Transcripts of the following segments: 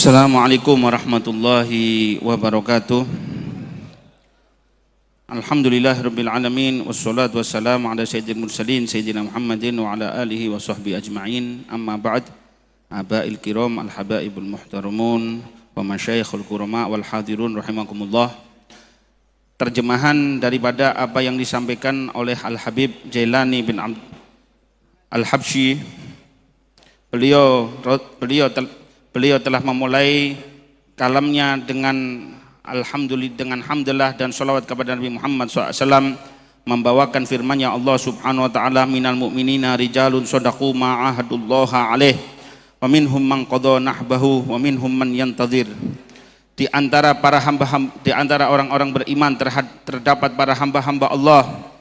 Assalamualaikum warahmatullahi wabarakatuh. Alhamdulillahirabbil alamin wassalatu wassalamu ala sayyidil mursalin sayyidina Muhammadin wa ala alihi wa sahbihi ajma'in. Amma ba'd. Abail kiram al-habaibul muhtaramun wa masyayikhul kurama wal hadirun rahimakumullah. Terjemahan daripada apa yang disampaikan oleh Al-Habib Jailani bin Al-Habsyi. Beliau telah memulai kalamnya dengan hamdulillah dan salawat kepada Nabi Muhammad SAW, membawakan firman-Nya Allah Subhanahu wa taala, minal mu'minina rijalun shadaqu ma ahadullaha alaih wa minhum man qada nahbahu wa minhum man yantazir. Di antara orang-orang beriman terdapat para hamba-hamba Allah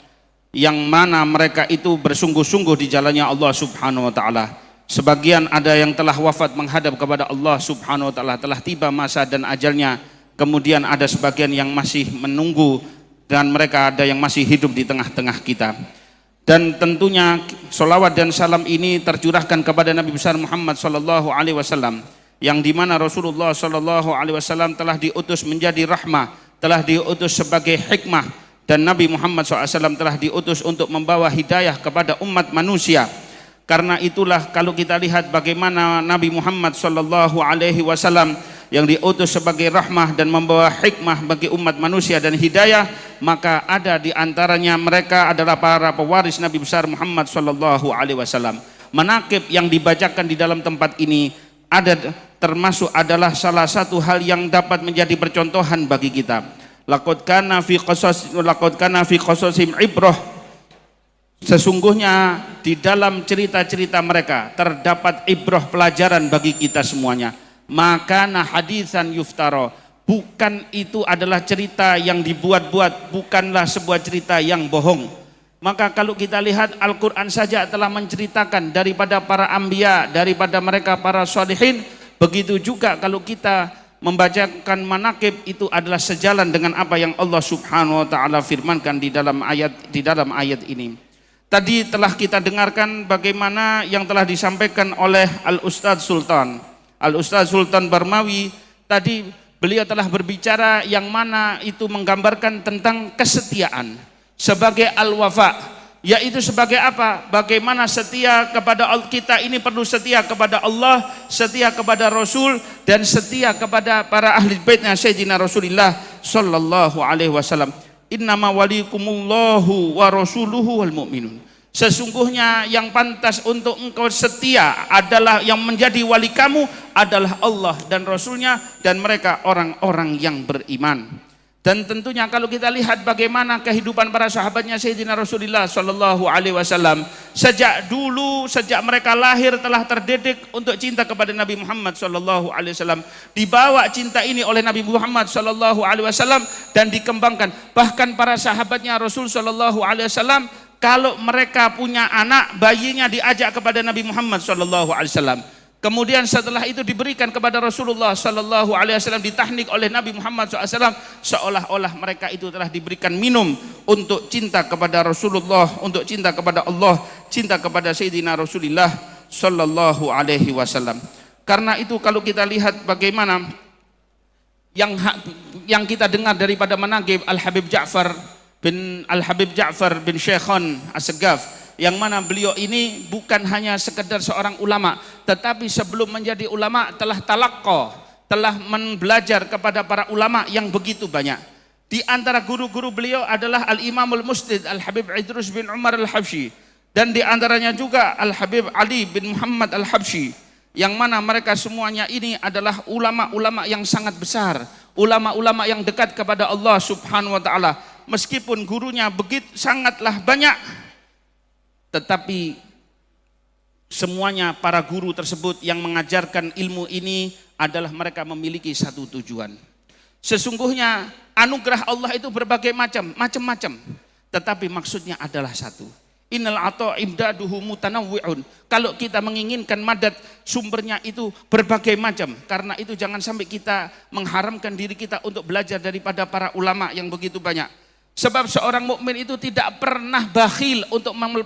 yang mana mereka itu bersungguh-sungguh di jalannya Allah Subhanahu wa taala. Sebagian ada yang telah wafat menghadap kepada Allah Subhanahu wa taala, telah tiba masa dan ajalnya. Kemudian ada sebagian yang masih menunggu dan mereka ada yang masih hidup di tengah-tengah kita. Dan tentunya salawat dan salam ini tercurahkan kepada Nabi besar Muhammad sallallahu alaihi wasallam, yang dimana Rasulullah sallallahu alaihi wasallam telah diutus menjadi rahmah, telah diutus sebagai hikmah, dan Nabi Muhammad SAW telah diutus untuk membawa hidayah kepada umat manusia. Karena itulah kalau kita lihat bagaimana Nabi Muhammad sallallahu alaihi wasallam yang diutus sebagai rahmah dan membawa hikmah bagi umat manusia dan hidayah, maka ada di antaranya mereka adalah para pewaris Nabi besar Muhammad sallallahu alaihi wasallam. Manaqib yang dibacakan di dalam tempat ini ada termasuk adalah salah satu hal yang dapat menjadi percontohan bagi kita. Laqad kana fi qasasim ibrah. Sesungguhnya di dalam cerita-cerita mereka terdapat ibrah, pelajaran bagi kita semuanya. Maka hadisan yuftaro, bukan itu adalah cerita yang dibuat-buat, bukanlah sebuah cerita yang bohong. Maka kalau kita lihat Al-Quran saja telah menceritakan daripada para anbiya, daripada mereka para sholihin. Begitu juga kalau kita membacakan manaqib, itu adalah sejalan dengan apa yang Allah Subhanahu wa taala firmankan di dalam ayat ini. Tadi telah kita dengarkan bagaimana yang telah disampaikan oleh Al-Ustadz Sultan Barmawi. Tadi beliau telah berbicara yang mana itu menggambarkan tentang kesetiaan sebagai al-wafa, yaitu sebagai apa? Bagaimana setia kepada kita ini perlu setia kepada Allah, setia kepada Rasul, dan setia kepada para ahli baitnya Sayyidina Rasulullah sallallahu alaihi wasallam. Innama walikumullahu wa rasuluhu wal mu'minun. Sesungguhnya yang pantas untuk engkau setia adalah, yang menjadi wali kamu adalah Allah dan Rasulnya dan mereka orang-orang yang beriman. Dan tentunya kalau kita lihat bagaimana kehidupan para sahabatnya Sayyidina Rasulullah sallallahu alaihi wasallam, sejak mereka lahir telah terdidik untuk cinta kepada Nabi Muhammad sallallahu alaihi wasallam. Dibawa cinta ini oleh Nabi Muhammad sallallahu alaihi wasallam dan dikembangkan. Bahkan para sahabatnya Rasul sallallahu alaihi wasallam, kalau mereka punya anak, bayinya diajak kepada Nabi Muhammad sallallahu alaihi wasallam. Kemudian setelah itu diberikan kepada Rasulullah sallallahu alaihi wasallam, ditahnik oleh Nabi Muhammad SAW, seolah-olah mereka itu telah diberikan minum untuk cinta kepada Rasulullah, untuk cinta kepada Allah, cinta kepada Sayyidina Rasulullah sallallahu alaihi wasallam. Karena itu kalau kita lihat bagaimana yang kita dengar daripada manaqib Al-Habib Ja'far bin Syekhon As-Segaf, yang mana beliau ini bukan hanya sekedar seorang ulama, tetapi sebelum menjadi ulama telah telah belajar kepada para ulama yang begitu banyak. Di antara guru-guru beliau adalah Al-Imamul Mustid Al-Habib Idrus bin Umar Al-Habsyi, dan di antaranya juga Al-Habib Ali bin Muhammad Al-Habsyi, yang mana mereka semuanya ini adalah ulama-ulama yang sangat besar, ulama-ulama yang dekat kepada Allah Subhanahu wa taala. Meskipun gurunya begitu sangatlah banyak, tetapi semuanya para guru tersebut yang mengajarkan ilmu ini adalah mereka memiliki satu tujuan. Sesungguhnya anugerah Allah itu berbagai macam-macam, tetapi maksudnya adalah satu. Innal ata imdaduhu mutanawwi'un. Kalau kita menginginkan madat, sumbernya itu berbagai macam. Karena itu jangan sampai kita mengharamkan diri kita untuk belajar daripada para ulama yang begitu banyak. Sebab seorang mukmin itu tidak pernah bakhil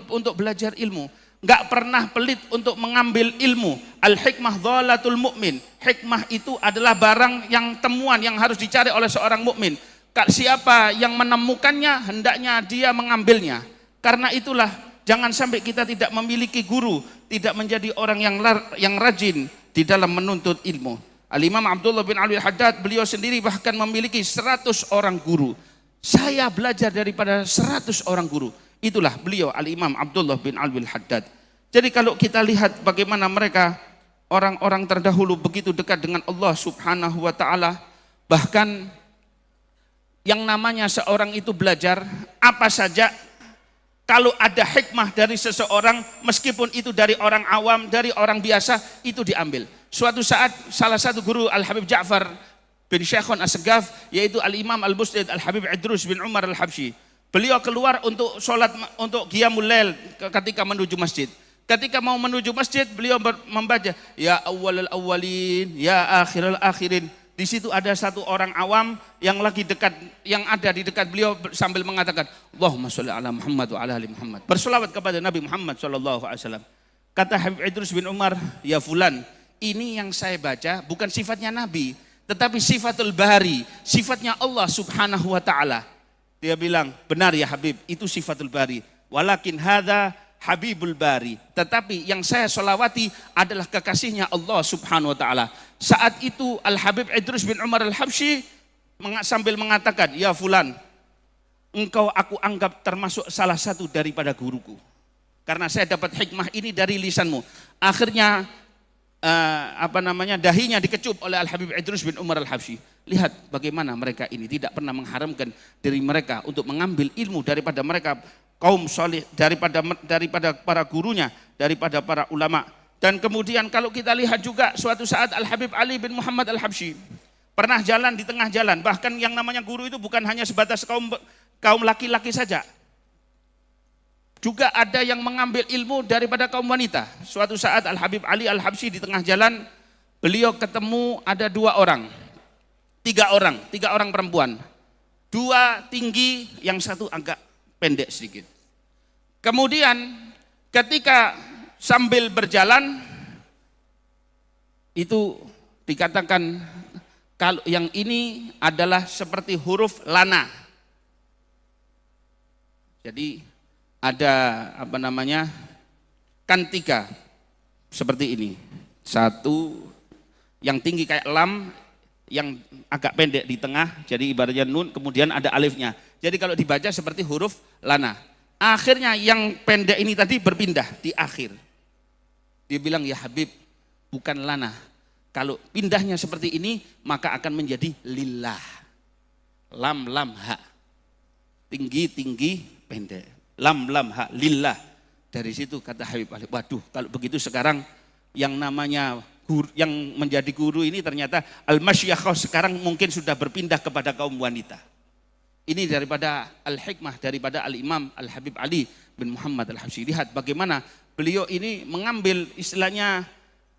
untuk belajar ilmu, nggak pernah pelit untuk mengambil ilmu. Al-hikmah dhalatul mu'min. Hikmah itu adalah barang yang temuan yang harus dicari oleh seorang mukmin. Siapa yang menemukannya, hendaknya dia mengambilnya. Karena itulah jangan sampai kita tidak memiliki guru, tidak menjadi orang yang rajin di dalam menuntut ilmu. Al-Imam Abdullah bin Alwi al-Haddad, beliau sendiri bahkan memiliki 100 orang guru. Saya belajar daripada 100 orang guru. Itulah beliau Al-Imam Abdullah bin Alwi al-Haddad. Jadi kalau kita lihat bagaimana mereka orang-orang terdahulu begitu dekat dengan Allah Subhanahu wa taala, bahkan yang namanya seorang itu belajar apa saja, kalau ada hikmah dari seseorang, meskipun itu dari orang awam, dari orang biasa, itu diambil. Suatu saat salah satu guru Al-Habib Ja'far bin Syekhon As-Segaf, yaitu Al-Imam Al-Busdid Al-Habib Idrus bin Umar Al-Habsyi, beliau keluar untuk sholat, untuk qiyamul lail ketika menuju masjid. Ketika mau menuju masjid, beliau membaca ya awwalul awwalin, ya akhirul akhirin. Di situ ada satu orang awam yang lagi dekat, yang ada di dekat beliau sambil mengatakan Allahumma sholli ala Muhammad wa ala ali Muhammad. Berselawat kepada Nabi Muhammad sallallahu alaihi wasallam. Kata Habib Idrus bin Umar, ya fulan, ini yang saya baca bukan sifatnya Nabi, tetapi sifatul Bari, sifatnya Allah Subhanahu wa taala. Dia bilang, benar ya Habib, itu sifatul Bari. Walakin hadza Habibul Bari, tetapi yang saya solawati adalah kekasihnya Allah Subhanahu wa taala. Saat itu Al-Habib Idrus bin Umar Al-Habsyi sambil mengatakan, ya fulan, engkau aku anggap termasuk salah satu daripada guruku, karena saya dapat hikmah ini dari lisanmu. Akhirnya dahinya dikecup oleh Al-Habib Idrus bin Umar Al-Habsyi. Lihat bagaimana mereka ini tidak pernah mengharamkan diri mereka untuk mengambil ilmu daripada mereka kaum soleh, daripada para gurunya, daripada para ulama. Dan kemudian kalau kita lihat juga suatu saat Al-Habib Ali bin Muhammad Al-Habsyi pernah jalan di tengah jalan. Bahkan yang namanya guru itu bukan hanya sebatas kaum laki-laki saja, juga ada yang mengambil ilmu daripada kaum wanita. Suatu saat Al-Habib Ali Al-Habsyi di tengah jalan, beliau ketemu ada tiga orang perempuan. Dua tinggi, yang satu agak pendek sedikit. Kemudian ketika sambil berjalan itu dikatakan kalau yang ini adalah seperti huruf lana. Jadi ada kan tiga seperti ini. Satu yang tinggi kayak lam, yang agak pendek di tengah, jadi ibaratnya nun, kemudian ada alifnya. Jadi kalau dibaca seperti huruf lana. Akhirnya yang pendek ini tadi berpindah di akhir. Dia bilang, ya Habib, bukan lana. Kalau pindahnya seperti ini, maka akan menjadi lillah. Lam lam ha. Tinggi tinggi pendek. Lam lam ha lillah. Dari situ kata Habib Ali, waduh, kalau begitu sekarang yang namanya guru, yang menjadi guru ini ternyata al-masyakhah sekarang mungkin sudah berpindah kepada kaum wanita. Ini daripada al-hikmah daripada al-Imam Al-Habib Ali bin Muhammad Al-Habsyi. Lihat bagaimana beliau ini mengambil istilahnya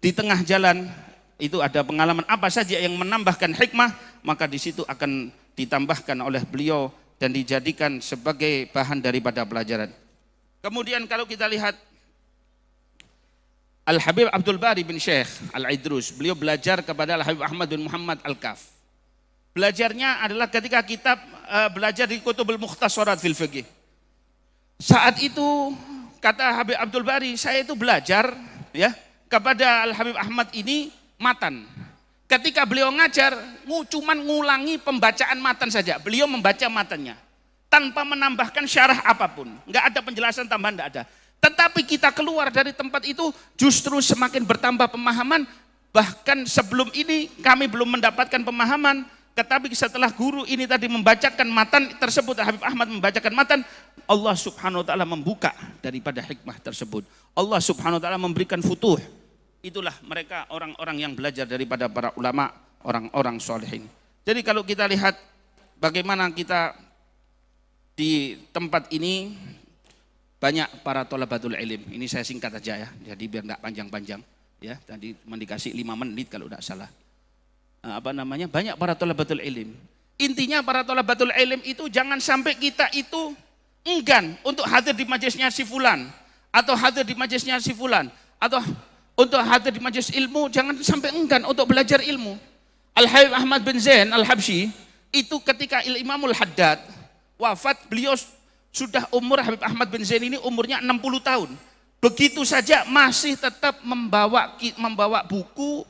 di tengah jalan, itu ada pengalaman apa saja yang menambahkan hikmah, maka di situ akan ditambahkan oleh beliau dan dijadikan sebagai bahan daripada pelajaran. Kemudian kalau kita lihat Al-Habib Abdul Bari bin Syekh Al-Idrus, beliau belajar kepada Al-Habib Ahmad bin Muhammad Al-Kaf. Belajarnya adalah ketika kitab belajar di Kutubul Mukhtasarat fil Fiqh. Saat itu kata Habib Abdul Bari, saya itu belajar ya kepada Al-Habib Ahmad ini matan. Ketika beliau ngajar, cuman ngulangi pembacaan matan saja. Beliau membaca matannya tanpa menambahkan syarah apapun. Enggak ada penjelasan tambahan, enggak ada. Tetapi kita keluar dari tempat itu justru semakin bertambah pemahaman. Bahkan sebelum ini kami belum mendapatkan pemahaman. Tetapi setelah guru ini tadi membacakan matan tersebut, Habib Ahmad membacakan matan, Allah Subhanahu wa taala membuka daripada hikmah tersebut. Allah Subhanahu wa taala memberikan futuh. Itulah mereka orang-orang yang belajar daripada para ulama, orang-orang solehin. Jadi kalau kita lihat bagaimana kita di tempat ini banyak para thalabatul ilm. Ini saya singkat aja ya, jadi biar enggak panjang-panjang ya. Tadi dikasih 5 menit kalau enggak salah. Banyak para thalabatul ilm. Intinya para thalabatul ilm itu jangan sampai kita itu enggan untuk hadir di majelisnya si fulan, atau hadir di majelisnya si fulan, atau untuk hadir di majelis ilmu, jangan sampai enggan untuk belajar ilmu. Al-Habib Ahmad bin Zain Al-Habsyi itu ketika Imamul Haddad wafat, beliau sudah umur, Habib Ahmad bin Zain ini umurnya 60 tahun. Begitu saja masih tetap membawa buku,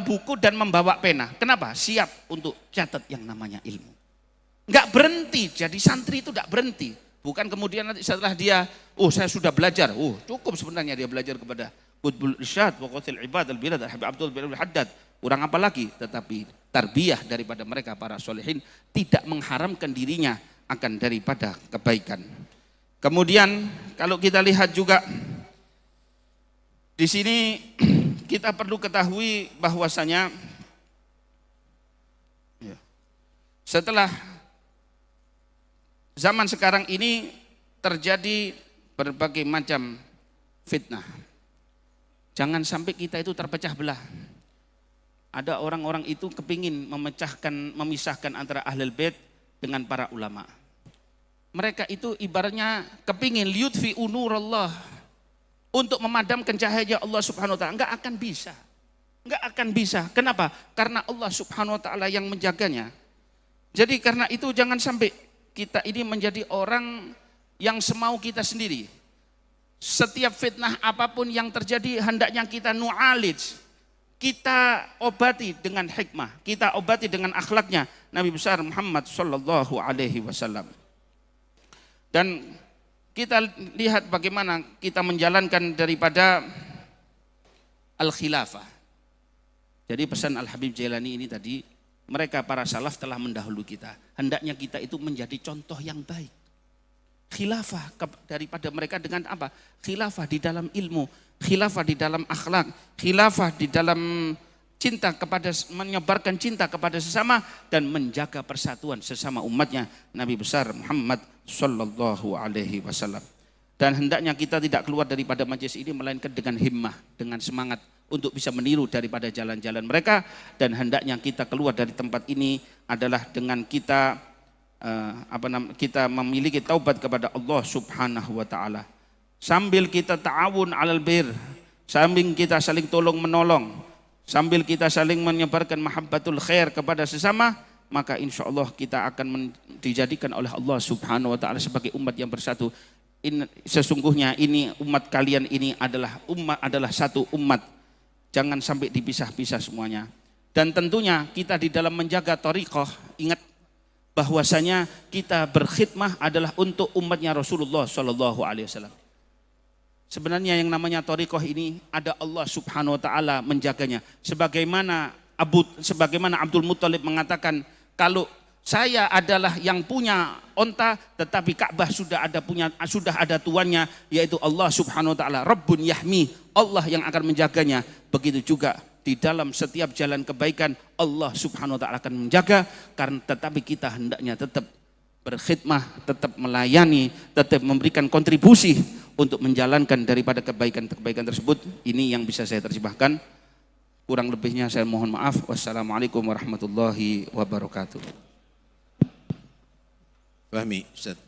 buku dan membawa pena. Kenapa? Siap untuk catat yang namanya ilmu. Enggak berhenti, jadi santri itu enggak berhenti. Bukan kemudian nanti setelah dia, saya sudah belajar. Cukup sebenarnya dia belajar kepada Qutbul Irsyad wa Qatil Ibad al-Bilad Habib Abdul bin Haddad. Kurang apa lagi? Tetapi tarbiyah daripada mereka para solehin tidak mengharamkan dirinya akan daripada kebaikan. Kemudian kalau kita lihat juga di sini kita perlu ketahui bahwasanya setelah zaman sekarang ini terjadi berbagai macam fitnah. Jangan sampai kita itu terpecah belah. Ada orang-orang itu kepingin memisahkan antara ahlul bait dengan para ulama. Mereka itu ibaratnya kepingin liyutfi unurallah, untuk memadamkan cahaya Allah Subhanahu wa taala. Enggak akan bisa. Enggak akan bisa. Kenapa? Karena Allah Subhanahu wa taala yang menjaganya. Jadi karena itu jangan sampai kita ini menjadi orang yang semau kita sendiri. Setiap fitnah apapun yang terjadi hendaknya kita nu'alij, kita obati dengan hikmah, kita obati dengan akhlaknya Nabi besar Muhammad sallallahu alaihi wasallam. Dan kita lihat bagaimana kita menjalankan daripada al-khilafah. Jadi pesan Al-Habib Jailani ini tadi, mereka para salaf telah mendahului kita. Hendaknya kita itu menjadi contoh yang baik. Khilafah daripada mereka dengan apa? Khilafah di dalam ilmu, khilafah di dalam akhlak, khilafah di dalam cinta kepada, menyebarkan cinta kepada sesama dan menjaga persatuan sesama umatnya Nabi besar Muhammad sallallahu alaihi wasallam. Dan hendaknya kita tidak keluar daripada majelis ini melainkan dengan himmah, dengan semangat untuk bisa meniru daripada jalan-jalan mereka. Dan hendaknya kita keluar dari tempat ini adalah dengan kita kita memiliki taubat kepada Allah Subhanahu wa taala. Sambil kita ta'awun 'alal bir, sambil kita saling tolong menolong, sambil kita saling menyebarkan mahabbatul khair kepada sesama, maka insya Allah kita akan dijadikan oleh Allah Subhanahu wa taala sebagai umat yang bersatu. Sesungguhnya ini umat kalian ini adalah satu umat. Jangan sampai dipisah-pisah semuanya. Dan tentunya kita di dalam menjaga thariqah, ingat bahwasanya kita berkhidmah adalah untuk umatnya Rasulullah Shallallahu Alaihi Wasallam. Sebenarnya yang namanya thariqah ini ada Allah Subhanahu Wa Taala menjaganya. Sebagaimana Abdul Muttalib mengatakan, kalau saya adalah yang punya onta, tetapi Ka'bah sudah ada tuannya, yaitu Allah Subhanahu Wa Taala. Rabbun Yahmi, Allah yang akan menjaganya. Begitu juga di dalam setiap jalan kebaikan Allah Subhanahu wa taala akan menjaga, karena tetapi kita hendaknya tetap berkhidmah, tetap melayani, tetap memberikan kontribusi untuk menjalankan daripada kebaikan-kebaikan tersebut. Ini yang bisa saya terjemahkan. Kurang lebihnya saya mohon maaf. Wassalamualaikum warahmatullahi wabarakatuh. Fahmi, Ustaz.